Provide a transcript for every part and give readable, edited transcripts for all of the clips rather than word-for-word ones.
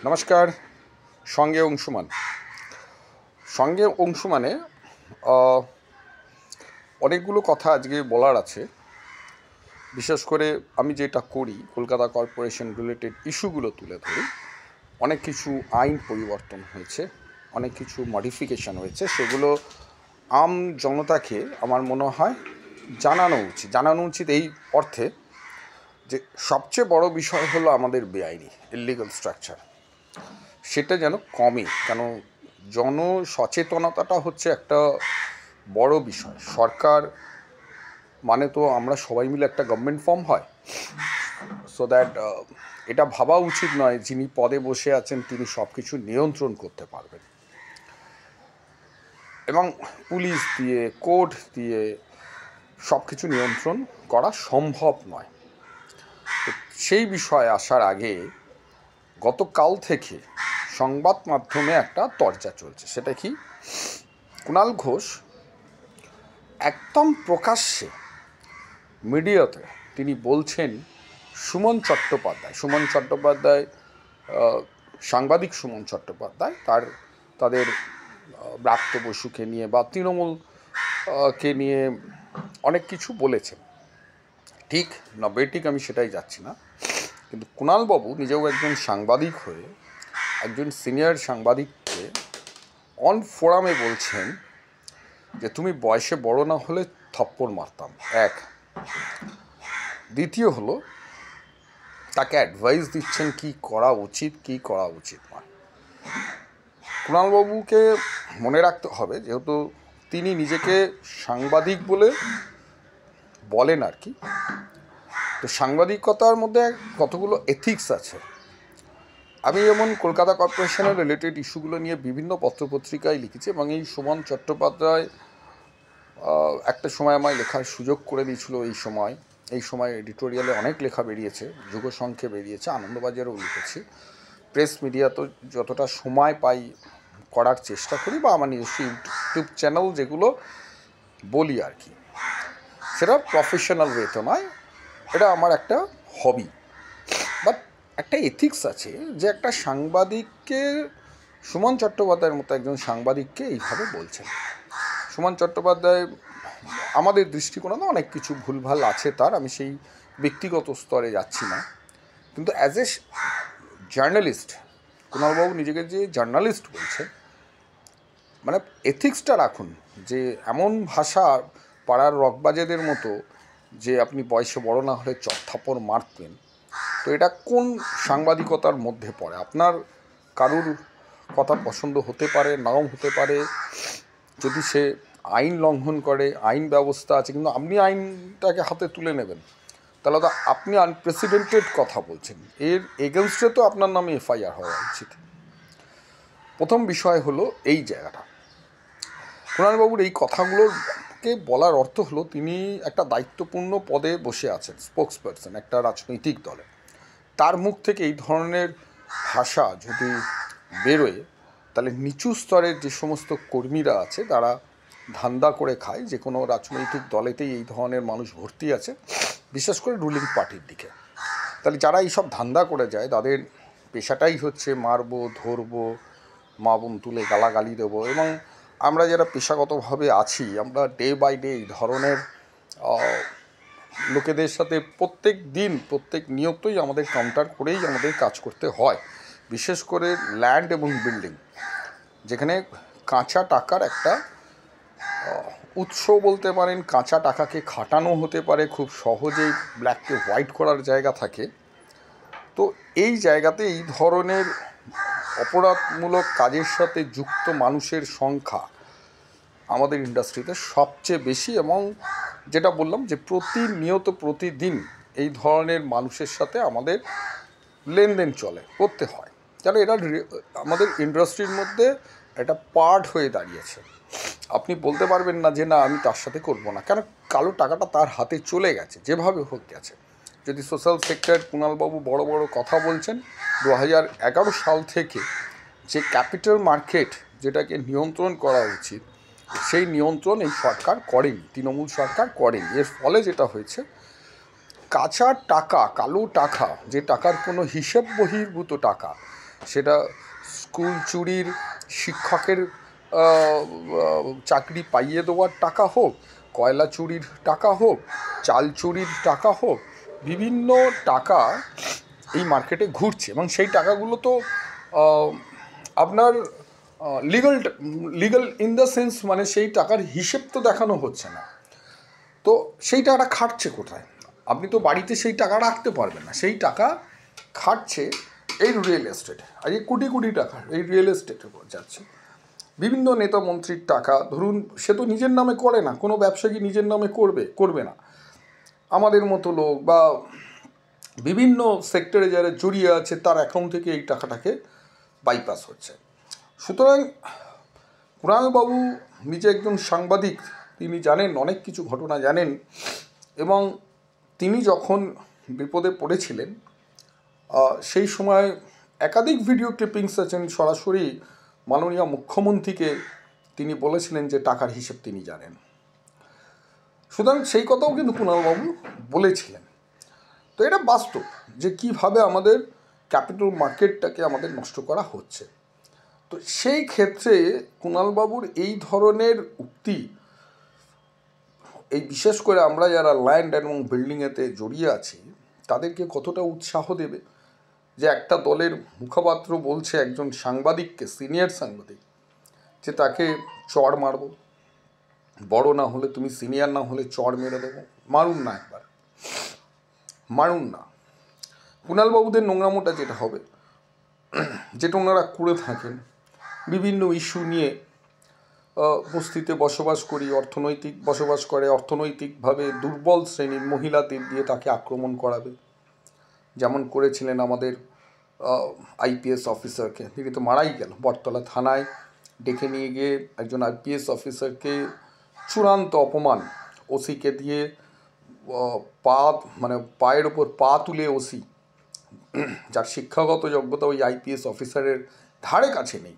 নমস্কার। সঙ্গে অংশুমান। সঙ্গে অংশুমানে অনেকগুলো কথা আজকে বলার আছে। বিশেষ করে আমি যেটা করি, কলকাতা কর্পোরেশন রিলেটেড ইস্যুগুলো তুলে ধরি। অনেক কিছু আইন পরিবর্তন হয়েছে, অনেক কিছু মডিফিকেশান হয়েছে, সেগুলো আম জনতাকে আমার মনে হয় জানানো উচিত এই অর্থে যে সবচেয়ে বড় বিষয় হলো আমাদের বেআইনি ইললিগাল স্ট্রাকচার, সেটা যেন কমে। কেন জনসচেতনতাটা হচ্ছে একটা বড় বিষয়। সরকার মানে তো আমরা সবাই মিলে একটা গভর্নমেন্ট ফর্ম হয়, সো দ্যাট এটা ভাবা উচিত নয় যিনি পদে বসে আছেন তিনি সব কিছু নিয়ন্ত্রণ করতে পারবেন, এবং পুলিশ দিয়ে কোর্ট দিয়ে সব কিছু নিয়ন্ত্রণ করা সম্ভব নয়। সেই বিষয়ে আসার আগে গতকাল থেকে সংবাদ মাধ্যমে একটা চর্চা চলছে। সেটা কি, কুণাল ঘোষ একদম প্রকাশ্যে মিডিয়াতে তিনি বলছেন সুমন চট্টোপাধ্যায় সাংবাদিক সুমন চট্টোপাধ্যায় তাদের ব্রাত্য বসুকে নিয়ে বা তৃণমূলকে নিয়ে অনেক কিছু বলেছেন। ঠিক না বেঠিক আমি সেটাই যাচ্ছি না, কিন্তু কুণালবাবু নিজেও একজন সাংবাদিক হয়ে একজন সিনিয়র সাংবাদিককে অন ফোরামে বলছেন যে তুমি বয়সে বড় না হলে থপ্পড় মারতাম। এক। দ্বিতীয় হলো, তাকে অ্যাডভাইস দিচ্ছেন কি করা উচিত নয়। কুণালবাবুকে মনে রাখতে হবে, যেহেতু তিনি নিজেকে সাংবাদিক বলে বলেন আর কি, তো সাংবাদিকতার মধ্যে কতগুলো এথিক্স আছে। আমি যেমন কলকাতা কর্পোরেশনের রিলেটেড ইস্যুগুলো নিয়ে বিভিন্ন পত্রপত্রিকায় লিখেছি, এবং এই সুমন চট্টোপাধ্যায় একটা সময় আমায় লেখার সুযোগ করে দিয়েছিল। এই সময় এডিটোরিয়ালে অনেক লেখা বেরিয়েছে, যুগসংখ্যে বেরিয়েছে, আনন্দবাজারেও লিখেছি। প্রেস মিডিয়া তো যতটা সময় পাই করার চেষ্টা করি, বা আমার নিজস্ব ইউটিউব চ্যানেল যেগুলো বলি আর কি, সেটা প্রফেশনাল ওয়েতে নয়, এটা আমার একটা হবি। বাট একটা এথিক্স আছে যে একটা সাংবাদিককে, সুমন চট্টোপাধ্যায়ের মতো একজন সাংবাদিককে এইভাবে বলছেন। সুমন চট্টোপাধ্যায় আমাদের দৃষ্টিকোণে অনেক কিছু ভুলভাল আছে তার, আমি সেই ব্যক্তিগত স্তরে যাচ্ছি না, কিন্তু অ্যাজ এ জার্নালিস্ট কুণালবাবু নিজেকে যে জার্নালিস্ট বলছে, মানে এথিক্সটা রাখুন। যে এমন ভাষা পাড়ার রকবাজেদের মতো যে আপনি বয়সে বড় না হলে থাপ্পড় মারতেন, তো এটা কোন সাংবাদিকতার মধ্যে পড়ে? আপনার কারুর কথা পছন্দ হতে পারে, নাও হতে পারে, যদি সে আইন লঙ্ঘন করে, আইন ব্যবস্থা আছে, কিন্তু আপনি আইনটাকে হাতে তুলে নেবেন, তাহলে তো আপনি আনপ্রেসিডেন্টেড কথা বলছেন। এর এগেনস্টে তো আপনার নামে এফআইআর হওয়া উচিত। প্রথম বিষয় হলো এই জায়গাটা। কুণালবাবুর এই কথাগুলোকে বলার অর্থ হলো তিনি একটা দায়িত্বপূর্ণ পদে বসে আছেন, স্পোক্স পারসন একটা রাজনৈতিক দলে। তার মুখ থেকে এই ধরনের ভাষা যদি বেরোয়, তাহলে নিচু স্তরের যে সমস্ত কর্মীরা আছে তারা ধান্দা করে খায়। যে কোনো রাজনৈতিক দলেতেই এই ধরনের মানুষ ভর্তি আছে, বিশেষ করে রুলিং পার্টির দিকে। তাহলে যারা এইসব ধান্দা করে যায়, তাদের পেশাটাই হচ্ছে মারবো, ধরবো, মা বোন তুলে গালাগালি দেবো। এবং আমরা যারা পেশাগতভাবে আছি, আমরা ডে বাই ডে এই ধরনের লোকেদের সাথে প্রত্যেক নিয়তই আমাদের কাউন্টার করেই আমাদের কাজ করতে হয়। বিশেষ করে ল্যান্ড এবং বিল্ডিং, যেখানে কাঁচা টাকার একটা উৎস বলতে পারেন, কাঁচা টাকাকে খাটানো হতে পারে, খুব সহজেই ব্ল্যাককে হোয়াইট করার জায়গা থাকে। তো এই জায়গাতে এই ধরনের অপরাধমূলক কাজের সাথে যুক্ত মানুষের সংখ্যা আমাদের ইন্ডাস্ট্রিতে সবচেয়ে বেশি। এবং যেটা বললাম যে প্রতিদিন এই ধরনের মানুষের সাথে আমাদের লেনদেন করতে হয়, কেন এরা আমাদের ইন্ডাস্ট্রির মধ্যে একটা পার্ট হয়ে দাঁড়িয়েছে। আপনি বলতে পারবেন না যে না আমি তার সাথে করবো না, কেন কালো টাকাটা তার হাতে চলে গেছে, যেভাবে হোক গেছে। যদি সোশ্যাল সেক্টর, কুণালবাবু বড় বড় কথা বলছেন, 2011 সাল থেকে যে ক্যাপিটাল মার্কেট যেটাকে নিয়ন্ত্রণ করা উচিত, সেই নিয়ন্ত্রণ এই সরকার করেনি, তৃণমূল সরকার করেনি। এর ফলে যেটা হয়েছে, কাঁচা টাকা, কালো টাকা, যে টাকার কোনো হিসেব বহির্ভূত টাকা, সেটা স্কুল চুরির শিক্ষকের চাকরি পাইয়ে দেওয়ার টাকা হোক, কয়লা চুরির টাকা হোক, চাল চুরির টাকা হোক, বিভিন্ন টাকা এই মার্কেটে ঘুরছে এবং সেই টাকাগুলো তো আপনার লিগাল ইন দ্য সেন্স, মানে সেই টাকার হিসেব তো দেখানো হচ্ছে না। তো সেই টাকাটা খাটছে কোথায়? আপনি তো বাড়িতে সেই টাকা রাখতে পারবেন না, সেই টাকা খাটছে এই রিয়েল এস্টেটে। আর এই কোটি কোটি টাকা এই রিয়েল এস্টেটে যাচ্ছে। বিভিন্ন নেতা মন্ত্রীর টাকা, ধরুন সে তো নিজের নামে করে না, কোনো ব্যবসা কি নিজের নামে করবে না। আমাদের মতো লোক বা বিভিন্ন সেক্টরে যারা জড়িয়ে আছে তার অ্যাকাউন্ট থেকে এই টাকাটাকে বাইপাস হচ্ছে। সুতরাং কুণালবাবু নিজে একজন সাংবাদিক, তিনি জানেন, অনেক কিছু ঘটনা জানেন, এবং তিনি যখন বিপদে পড়েছিলেন সেই সময় একাধিক ভিডিও ক্লিপিংস আছেন, সরাসরি মাননীয় মুখ্যমন্ত্রীকে তিনি বলেছিলেন যে টাকার হিসেব তিনি জানেন। সুতরাং সেই কথাও কিন্তু কুণালবাবু বলেছিলেন। তো এটা বাস্তব যে কীভাবে আমাদের ক্যাপিটাল মার্কেটটাকে আমাদের নষ্ট করা হচ্ছে। তো সেই ক্ষেত্রে কুণালবাবুর এই ধরনের উক্তি, এই বিশেষ করে আমরা যারা ল্যান্ড এবং বিল্ডিংয়েতে জড়িয়ে আছি তাদেরকে কতটা উৎসাহ দেবে যে একটা দলের মুখপাত্র বলছে একজন সাংবাদিককে, সিনিয়র সাংবাদিক, যে তাকে চড় মারবো, বড় না হলে, তুমি সিনিয়র না হলে চড় মেরে দেবো। মারুন না, একবার মারুন না। কুণালবাবুদের নোংরামোটা যেটা হবে, যেটা ওনারা করে থাকেন, বিভিন্ন ইস্যু নিয়ে বস্তিতে বসবাস করে অর্থনৈতিকভাবে দুর্বল শ্রেণীর মহিলাদের দিয়ে তাকে আক্রমণ করাবে, যেমন করেছিলেন আমাদের আইপিএস অফিসারকে। তিনি তো মারাই গেল, বটতলা থানায় ডেকে নিয়ে গিয়ে একজন আইপিএস অফিসারকে চূড়ান্ত অপমান, ওসিকে দিয়ে পায়ের ওপর পা তুলে ওসি, যার শিক্ষাগত যোগ্যতা ওই আইপিএস অফিসারের ধারে কাছে নেই,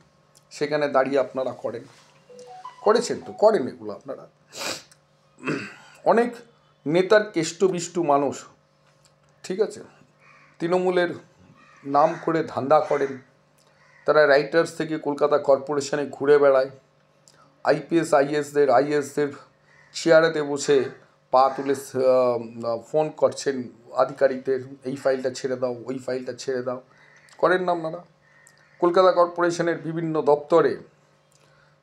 সেখানে দাঁড়িয়ে আপনারা করেছেন তো, করেন এগুলো আপনারা। অনেক নেতার কেষ্টবিষ্টু মানুষ, ঠিক আছে, তৃণমূলের নাম করে ধান্দা করেন, তারা রাইটার্স থেকে কলকাতা কর্পোরেশনে ঘুরে বেড়ায়, আইএসদের চেয়ারেতে বসে পা তুলে ফোন করছেন আধিকারিকদের, এই ফাইলটা ছেড়ে দাও, ওই ফাইলটা ছেড়ে দাও, করেন না আপনারা? কলকাতা কর্পোরেশনের বিভিন্ন দপ্তরে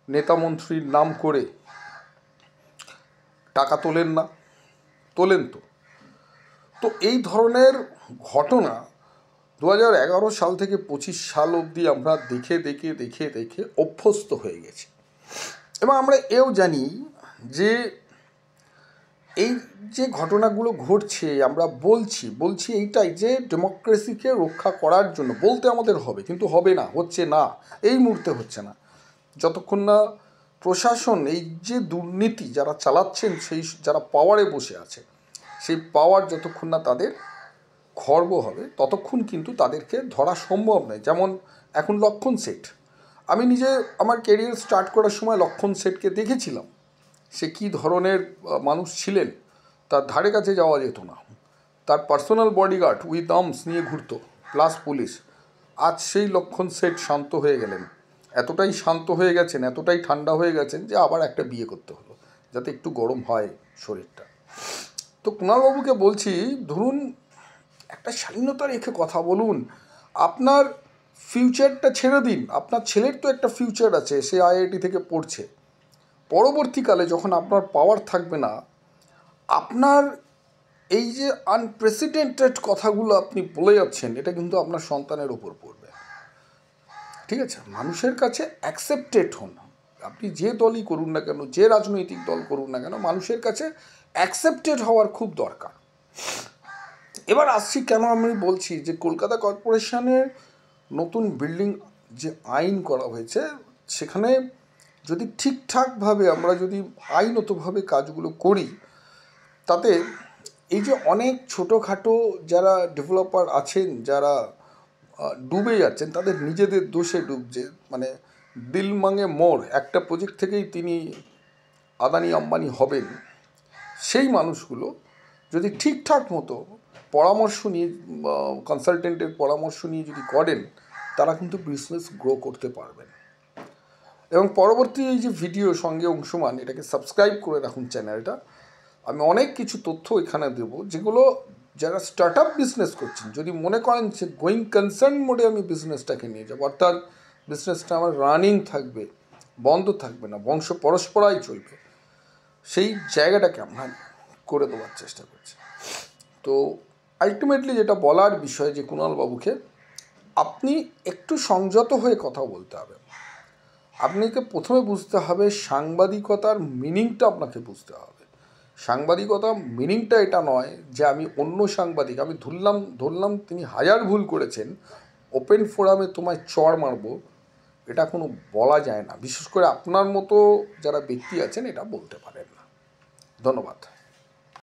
নেতা মন্ত্রীর নাম করে টাকা তোলেন না? তোলেন তো। তো এই ধরনের ঘটনা 2011 সাল থেকে 25 সাল অবধি আমরা দেখে অভ্যস্ত হয়ে গেছি। এবং আমরা এও জানি যে এই যে ঘটনাগুলো ঘটছে, আমরা বলছি এইটাই যে ডেমোক্রেসিকে রক্ষা করার জন্য বলতে আমাদের হবে, কিন্তু হবে না, হচ্ছে না, এই মুহূর্তে হচ্ছে না। যতক্ষণ না প্রশাসন, এই যে দুর্নীতি যারা চালাচ্ছেন, যারা পাওয়ারে বসে আছে, সেই পাওয়ার যতক্ষণ না তাদের খর্ব হবে, ততক্ষণ কিন্তু তাদেরকে ধরা সম্ভব নয়। যেমন এখন লক্ষণ শেঠ, আমি নিজে আমার ক্যারিয়ার স্টার্ট করার সময় লক্ষণ শেঠকে দেখেছিলাম। সে কী ধরনের মানুষ ছিলেন, তার ধারে কাছে যাওয়া যেত না, তার পার্সোনাল বডিগার্ড উইথ আর্মস নিয়ে ঘুরতো, প্লাস পুলিশ। আজ সেই লক্ষণ শেঠ শান্ত হয়ে গেলেন, এতটাই শান্ত হয়ে গেছেন, এতটাই ঠান্ডা হয়ে গেছেন যে আবার একটা বিয়ে করতে হলো যাতে একটু গরম হয় শরীরটা। তো কুণালবাবুকে বলছি, ধরুন একটা স্বাধীনতা রেখে কথা বলুন, আপনার ফিউচারটা ছেড়ে দিন। আপনার ছেলের তো একটা ফিউচার আছে, সে আইআইটি থেকে পড়ছে। পরবর্তীকালে যখন আপনার পাওয়ার থাকবে না, আপনার এই যে আনপ্রেসিডেন্টেড কথাগুলো আপনি বলে যাচ্ছেন, এটা কিন্তু আপনার সন্তানের ওপর পড়বে। ঠিক আছে, মানুষের কাছে অ্যাকসেপ্টেড হন, আপনি যে দলই করুন না কেন, যে রাজনৈতিক দল করুন না কেন, মানুষের কাছে অ্যাকসেপ্টেড হওয়ার খুব দরকার। এবার আসছি কেন আমি বলছি যে কলকাতা কর্পোরেশনের নতুন বিল্ডিং যে আইন করা হয়েছে, সেখানে যদি ঠিকঠাকভাবে আমরা যদি আইনতভাবে কাজগুলো করি, তাতে এই যে অনেক ছোটোখাটো যারা ডেভেলপার আছেন, যারা ডুবে যাচ্ছেন, তাদের নিজেদের দোষে ডুবছে। মানে দিল মাঙে মোর একটা প্রজেক্ট থেকেই তিনি আদানি আম্বানি হবেন, সেই মানুষগুলো যদি ঠিকঠাক মতো পরামর্শ নিয়ে, কনসালটেন্টের পরামর্শ নিয়ে যদি করেন, তারা কিন্তু বিজনেস গ্রো করতে পারবেন। এবং পরবর্তী এই যে ভিডিও সঙ্গে অংশমান, এটাকে সাবস্ক্রাইব করে রাখুন চ্যানেলটা। আমি অনেক কিছু তথ্য এখানে দেবো, যেগুলো যারা স্টার্ট আপ বিজনেস করছেন, যদি মনে করেন যে গোয়িং কনসার্ন মোডে আমি বিজনেসটাকে নিয়ে যাবো, অর্থাৎ বিজনেসটা আমার রানিং থাকবে, বন্ধ থাকবে না, বংশ পরস্পরাই চলবে, সেই জায়গাটাকে আমরা করে দেওয়ার চেষ্টা করছি। তো আলটিমেটলি যেটা বলার বিষয় যে কুণালবাবুকে, আপনি একটু সংযত হয়ে কথা বলতে হবে। আপনাকে প্রথমে বুঝতে হবে সাংবাদিকতার মিনিংটা, আপনাকে বুঝতে হবে সাংবাদিকতা মিনিংটা এটা নয় যে আমি অন্য সাংবাদিক, আমি ধরলাম তিনি হাজার ভুল করেছেন, ওপেন ফোরামে তোমায় চড় মারবো, এটা কোনো বলা যায় না। বিশেষ করে আপনার মতো যারা ব্যক্তি আছেন এটা বলতে পারেন না। ধন্যবাদ।